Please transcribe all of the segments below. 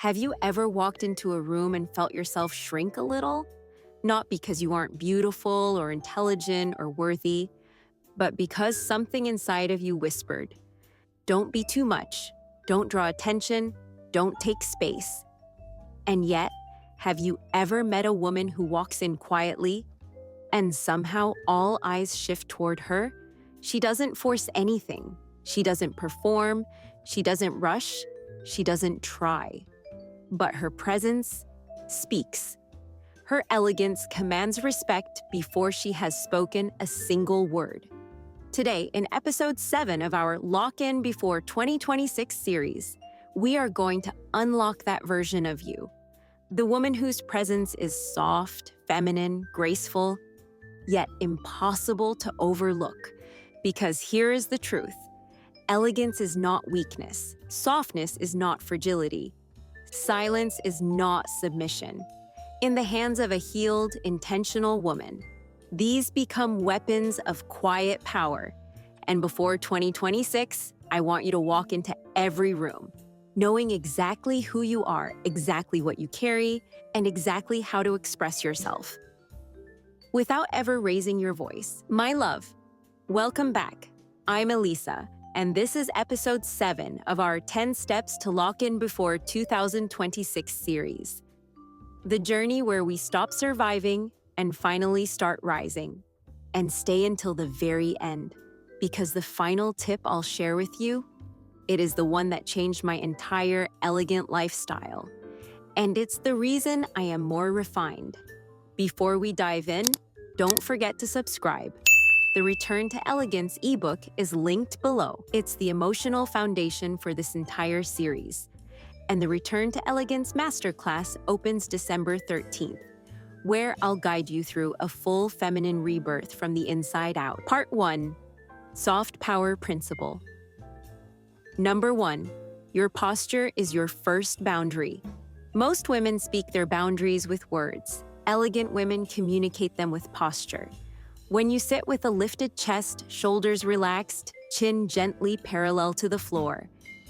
Have you ever walked into a room and felt yourself shrink a little? Not because you aren't beautiful or intelligent or worthy, but because something inside of you whispered, "Don't be too much, don't draw attention, don't take space." And yet, have you ever met a woman who walks in quietly and somehow all eyes shift toward her? She doesn't force anything. She doesn't perform. She doesn't rush. She doesn't try. But her presence speaks. Her elegance commands respect before she has spoken a single word. Today, in episode 7 of our Lock In Before 2026 series, we are going to unlock that version of you. The woman whose presence is soft, feminine, graceful, yet impossible to overlook. Because here is the truth. Elegance is not weakness. Softness is not fragility. Silence is not submission. In the hands of a healed, intentional woman, these become weapons of quiet power. And before 2026, I want you to walk into every room, knowing exactly who you are, exactly what you carry, and exactly how to express yourself. Without ever raising your voice, my love, welcome back. I'm Elisa, and this is episode 7 of our 10 Steps to Lock In Before 2026 series. The journey where we stop surviving and finally start rising. And stay until the very end, because the final tip I'll share with you, it is the one that changed my entire elegant lifestyle. And it's the reason I am more refined. Before we dive in, don't forget to subscribe. The Return to Elegance ebook is linked below. It's the emotional foundation for this entire series. And the Return to Elegance Masterclass opens December 13th, where I'll guide you through a full feminine rebirth from the inside out. Part 1, Soft Power Principle. Number 1, your posture is your first boundary. Most women speak their boundaries with words. Elegant women communicate them with posture. When you sit with a lifted chest, shoulders relaxed, chin gently parallel to the floor,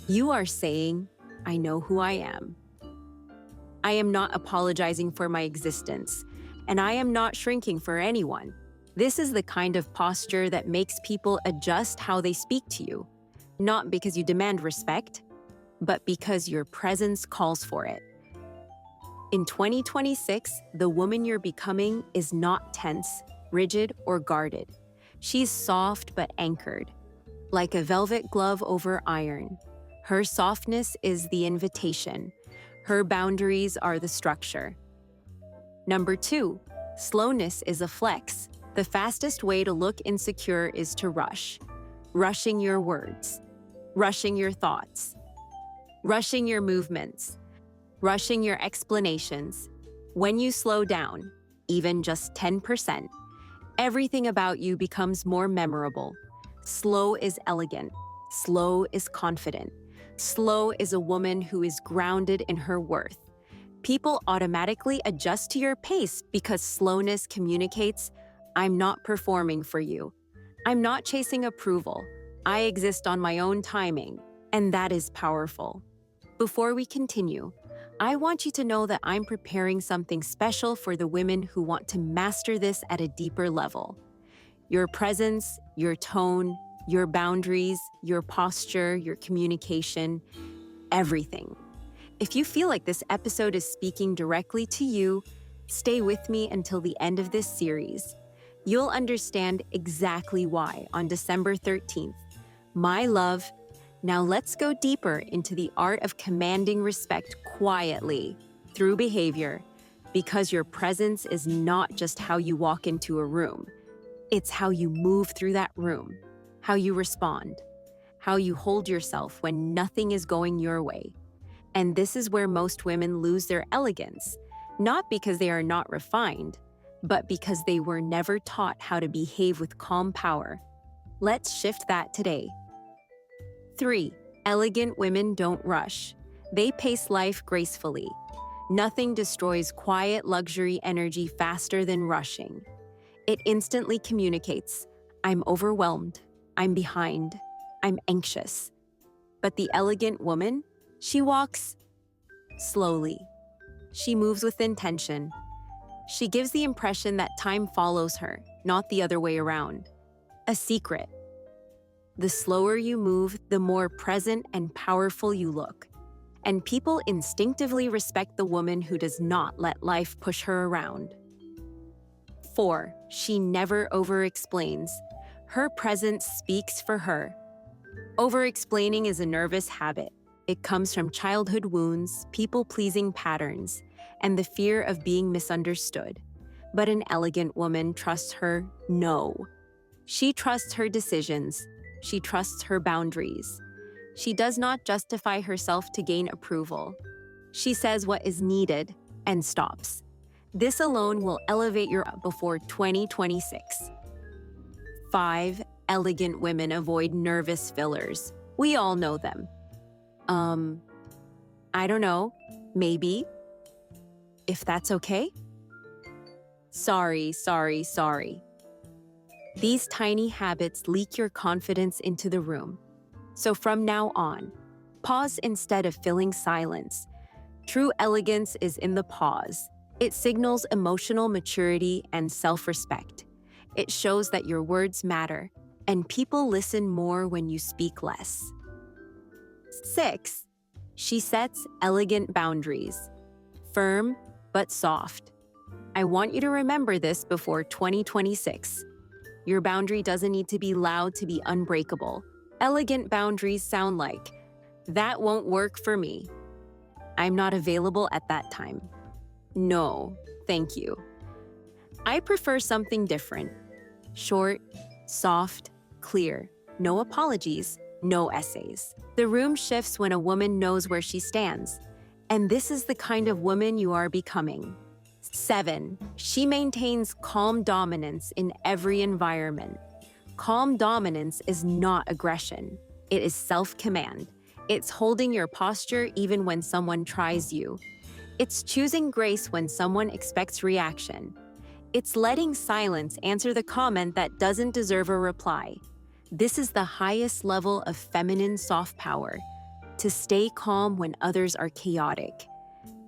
you are saying, "I know who I am. I am not apologizing for my existence, and I am not shrinking for anyone." This is the kind of posture that makes people adjust how they speak to you, not because you demand respect, but because your presence calls for it. In 2026, the woman you're becoming is not tense, rigid, or guarded. She's soft but anchored, like a velvet glove over iron. Her softness is the invitation. Her boundaries are the structure. Number 2, slowness is a flex. The fastest way to look insecure is to rush. Rushing your words, rushing your thoughts, rushing your movements, rushing your explanations. When you slow down, even just 10%, everything about you becomes more memorable. Slow is elegant. Slow is confident. Slow is a woman who is grounded in her worth. People automatically adjust to your pace because slowness communicates, "I'm not performing for you. I'm not chasing approval. I exist on my own timing." And that is powerful. Before we continue, I want you to know that I'm preparing something special for the women who want to master this at a deeper level. Your presence, your tone, your boundaries, your posture, your communication, everything. If you feel like this episode is speaking directly to you, stay with me until the end of this series. You'll understand exactly why on December 13th. My love, now let's go deeper into the art of commanding respect quietly through behavior, because your presence is not just how you walk into a room. It's how you move through that room, how you respond, how you hold yourself when nothing is going your way. And this is where most women lose their elegance, not because they are not refined, but because they were never taught how to behave with calm power. Let's shift that today. 3, elegant women don't rush. They pace life gracefully. Nothing destroys quiet luxury energy faster than rushing. It instantly communicates, "I'm overwhelmed, I'm behind, I'm anxious." But the elegant woman, she walks slowly. She moves with intention. She gives the impression that time follows her, not the other way around. A secret. The slower you move, the more present and powerful you look. And people instinctively respect the woman who does not let life push her around. 4. She never over-explains. Her presence speaks for her. Over-explaining is a nervous habit. It comes from childhood wounds, people-pleasing patterns, and the fear of being misunderstood. But an elegant woman trusts her no. She trusts her decisions. She trusts her boundaries. She does not justify herself to gain approval. She says what is needed and stops. This alone will elevate your before 2026. 5. Elegant women avoid nervous fillers. We all know them. I don't know, maybe. If that's okay? Sorry. These tiny habits leak your confidence into the room. So from now on, pause instead of filling silence. True elegance is in the pause. It signals emotional maturity and self-respect. It shows that your words matter, and people listen more when you speak less. 6. She sets elegant boundaries. Firm, but soft. I want you to remember this before 2026. Your boundary doesn't need to be loud to be unbreakable. Elegant boundaries sound like, "That won't work for me. I'm not available at that time. No, thank you. I prefer something different. Short, soft, clear. No apologies, no essays." The room shifts when a woman knows where she stands. And this is the kind of woman you are becoming. 7. She maintains calm dominance in every environment. Calm dominance is not aggression. It is self-command. It's holding your posture even when someone tries you. It's choosing grace when someone expects reaction. It's letting silence answer the comment that doesn't deserve a reply. This is the highest level of feminine soft power. To stay calm when others are chaotic.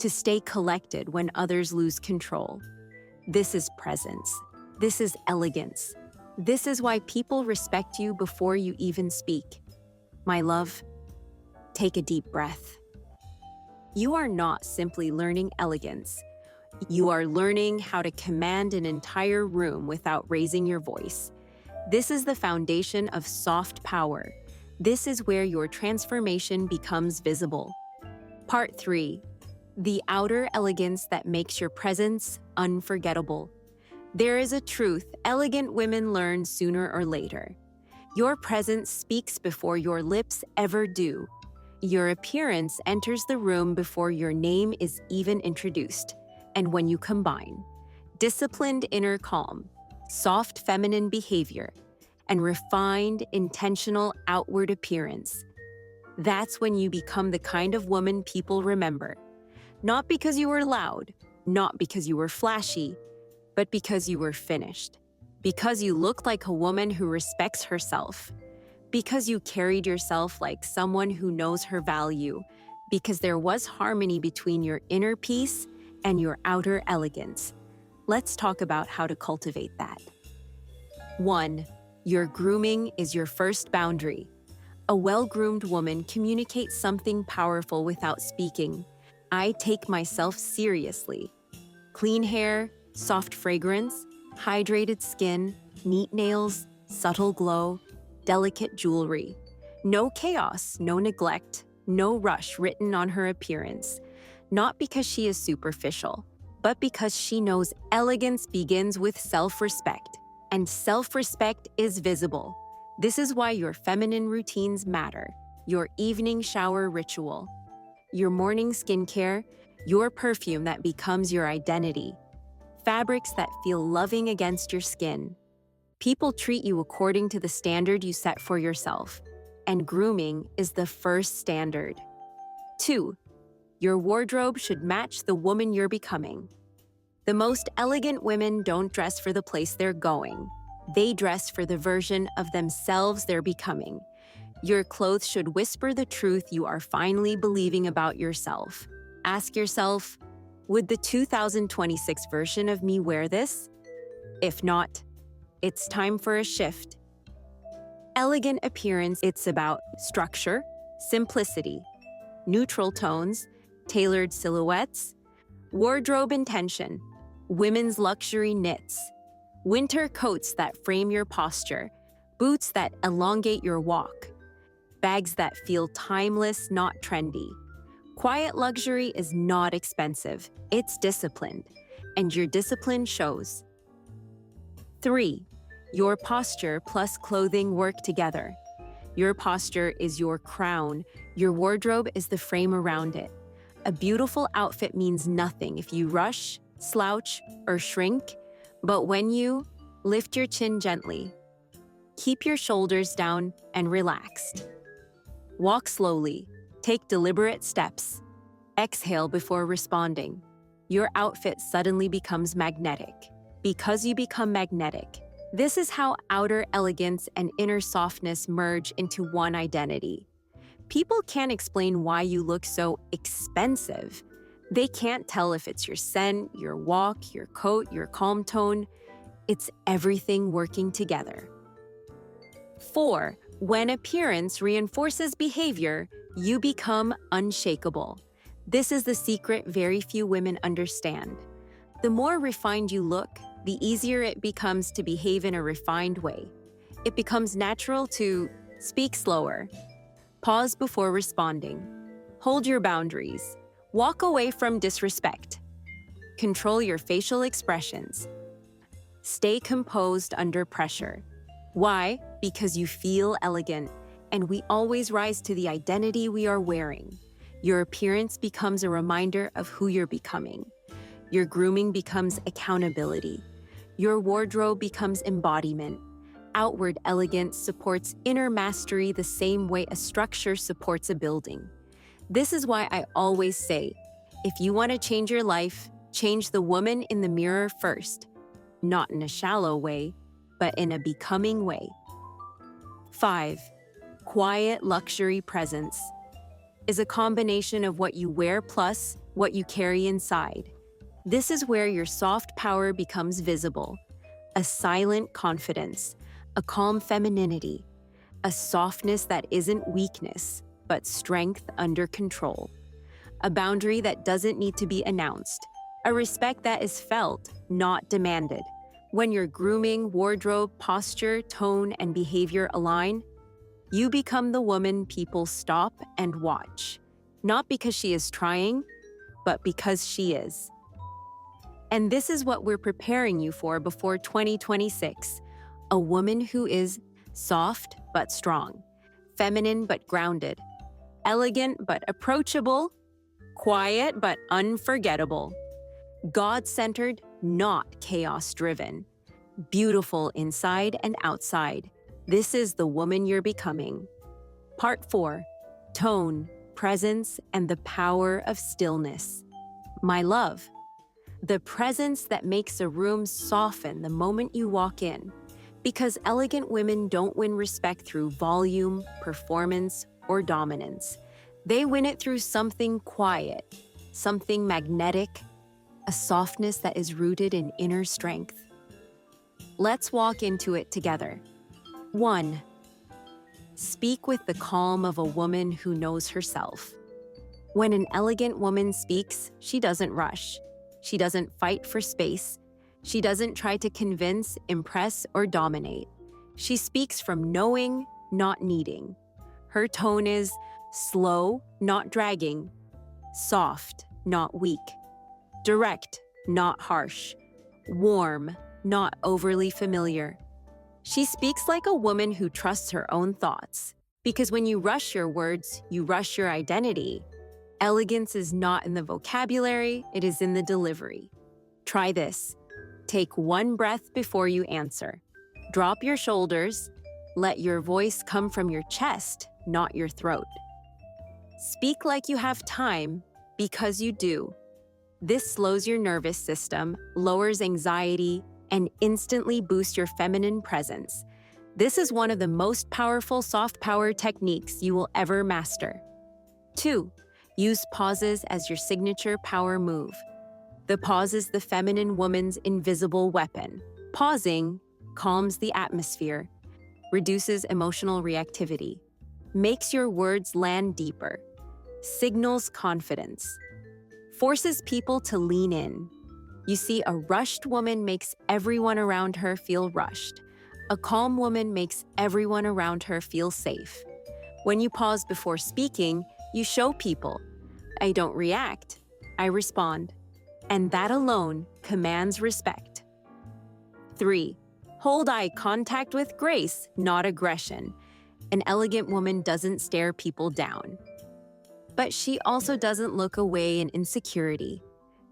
To stay collected when others lose control. This is presence. This is elegance. This is why people respect you before you even speak. My love, take a deep breath. You are not simply learning elegance. You are learning how to command an entire room without raising your voice. This is the foundation of soft power. This is where your transformation becomes visible. Part 3. The outer elegance that makes your presence unforgettable. There is a truth elegant women learn sooner or later. Your presence speaks before your lips ever do. Your appearance enters the room before your name is even introduced. And when you combine disciplined inner calm, soft feminine behavior, and refined, intentional outward appearance, that's when you become the kind of woman people remember. Not because you were loud, not because you were flashy, but because you were finished. Because you looked like a woman who respects herself. Because you carried yourself like someone who knows her value. Because there was harmony between your inner peace and your outer elegance. Let's talk about how to cultivate that. 1. Your grooming is your first boundary. A well-groomed woman communicates something powerful without speaking. I take myself seriously. Clean hair, soft fragrance, hydrated skin, neat nails, subtle glow, delicate jewelry. No chaos, no neglect, no rush written on her appearance. Not because she is superficial, but because she knows elegance begins with self-respect. And self-respect is visible. This is why your feminine routines matter. Your evening shower ritual, your morning skincare, your perfume that becomes your identity. Fabrics that feel loving against your skin. People treat you according to the standard you set for yourself. And grooming is the first standard. 2. Your wardrobe should match the woman you're becoming. The most elegant women don't dress for the place they're going. They dress for the version of themselves they're becoming. Your clothes should whisper the truth you are finally believing about yourself. Ask yourself, would the 2026 version of me wear this? If not, it's time for a shift. Elegant appearance, it's about structure, simplicity, neutral tones, tailored silhouettes, wardrobe intention, women's luxury knits, winter coats that frame your posture, boots that elongate your walk, bags that feel timeless, not trendy. Quiet luxury is not expensive, it's disciplined, and your discipline shows. 3. Your posture plus clothing work together. Your posture is your crown, your wardrobe is the frame around it. A beautiful outfit means nothing if you rush, slouch, or shrink, but when you lift your chin gently, keep your shoulders down and relaxed. Walk slowly, take deliberate steps, exhale before responding. Your outfit suddenly becomes magnetic. Because you become magnetic, this is how outer elegance and inner softness merge into one identity. People can't explain why you look so expensive. They can't tell if it's your scent, your walk, your coat, your calm tone. It's everything working together. 4. When appearance reinforces behavior, you become unshakable. This is the secret very few women understand. The more refined you look, the easier it becomes to behave in a refined way. It becomes natural to speak slower, pause before responding, hold your boundaries, walk away from disrespect, control your facial expressions, stay composed under pressure. Why? Because you feel elegant, and we always rise to the identity we are wearing. Your appearance becomes a reminder of who you're becoming. Your grooming becomes accountability. Your wardrobe becomes embodiment. Outward elegance supports inner mastery the same way a structure supports a building. This is why I always say, if you want to change your life, change the woman in the mirror first. Not in a shallow way, but in a becoming way. 5. Quiet luxury presence is a combination of what you wear plus what you carry inside. This is where your soft power becomes visible. A silent confidence, a calm femininity, a softness that isn't weakness, but strength under control. A boundary that doesn't need to be announced. A respect that is felt, not demanded. When your grooming, wardrobe, posture, tone, and behavior align, you become the woman people stop and watch. Not because she is trying, but because she is. And this is what we're preparing you for before 2026. A woman who is soft but strong, feminine but grounded, elegant but approachable, quiet but unforgettable, God-centered, not chaos-driven, beautiful inside and outside. This is the woman you're becoming. Part 4. Tone, presence, and the power of stillness. My love. The presence that makes a room soften the moment you walk in. Because elegant women don't win respect through volume, performance, or dominance. They win it through something quiet, something magnetic, a softness that is rooted in inner strength. Let's walk into it together. 1. Speak with the calm of a woman who knows herself. When an elegant woman speaks, she doesn't rush. She doesn't fight for space. She doesn't try to convince, impress, or dominate. She speaks from knowing, not needing. Her tone is slow, not dragging, soft, not weak, direct, not harsh, warm, not overly familiar. She speaks like a woman who trusts her own thoughts. Because when you rush your words, you rush your identity. Elegance is not in the vocabulary, it is in the delivery. Try this. Take one breath before you answer. Drop your shoulders. Let your voice come from your chest, not your throat. Speak like you have time, because you do. This slows your nervous system, lowers anxiety, and instantly boosts your feminine presence. This is one of the most powerful soft power techniques you will ever master. 2. Use pauses as your signature power move. The pause is the feminine woman's invisible weapon. Pausing calms the atmosphere, reduces emotional reactivity, makes your words land deeper, signals confidence, forces people to lean in. You see, a rushed woman makes everyone around her feel rushed. A calm woman makes everyone around her feel safe. When you pause before speaking, you show people, I don't react, I respond. And that alone commands respect. 3. Hold eye contact with grace, not aggression. An elegant woman doesn't stare people down. But she also doesn't look away in insecurity.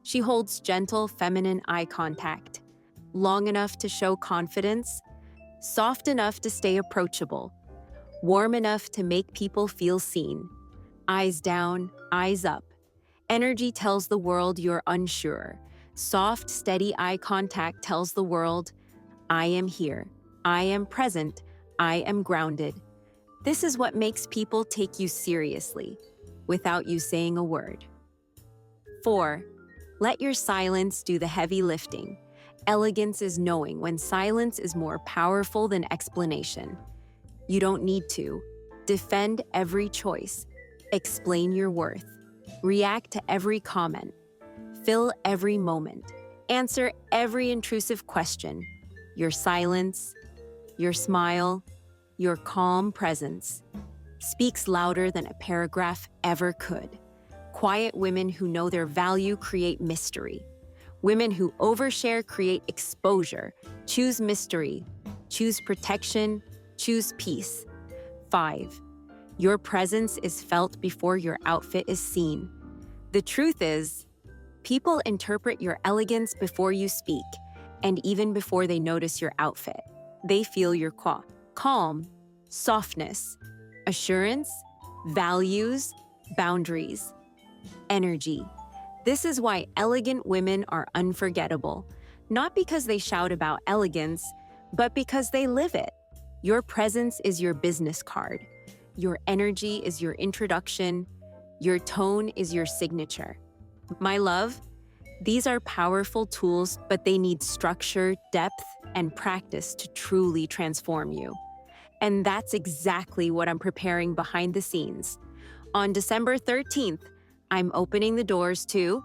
She holds gentle, feminine eye contact, long enough to show confidence, soft enough to stay approachable, warm enough to make people feel seen. Eyes down, eyes up. Energy tells the world you're unsure. Soft, steady eye contact tells the world, I am here, I am present, I am grounded. This is what makes people take you seriously, without you saying a word. 4. Let your silence do the heavy lifting. Elegance is knowing when silence is more powerful than explanation. You don't need to. Defend every choice. Explain your worth. React to every comment. Fill every moment. Answer every intrusive question. Your silence, your smile, your calm presence speaks louder than a paragraph ever could. Quiet women who know their value create mystery. Women who overshare create exposure. Choose mystery. Choose protection. Choose peace. 5. Your presence is felt before your outfit is seen. The truth is, people interpret your elegance before you speak, and even before they notice your outfit. They feel your calm, softness, assurance, values, boundaries, energy. This is why elegant women are unforgettable, not because they shout about elegance, but because they live it. Your presence is your business card. Your energy is your introduction. Your tone is your signature. My love, these are powerful tools, but they need structure, depth, and practice to truly transform you. And that's exactly what I'm preparing behind the scenes. On December 13th, I'm opening the doors to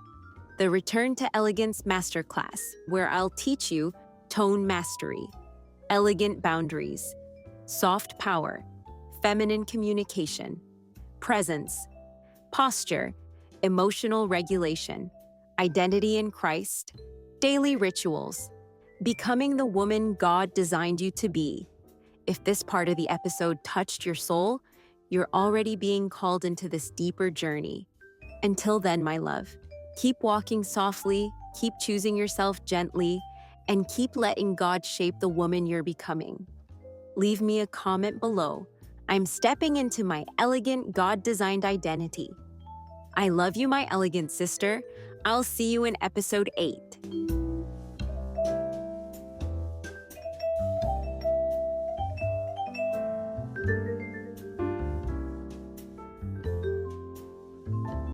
the Return to Elegance Masterclass, where I'll teach you tone mastery, elegant boundaries, soft power, feminine communication, presence, posture, emotional regulation, identity in Christ, daily rituals, becoming the woman God designed you to be. If this part of the episode touched your soul, you're already being called into this deeper journey. Until then, my love, keep walking softly, keep choosing yourself gently, and keep letting God shape the woman you're becoming. Leave me a comment below. I'm stepping into my elegant, God-designed identity. I love you, my elegant sister. I'll see you in episode 8.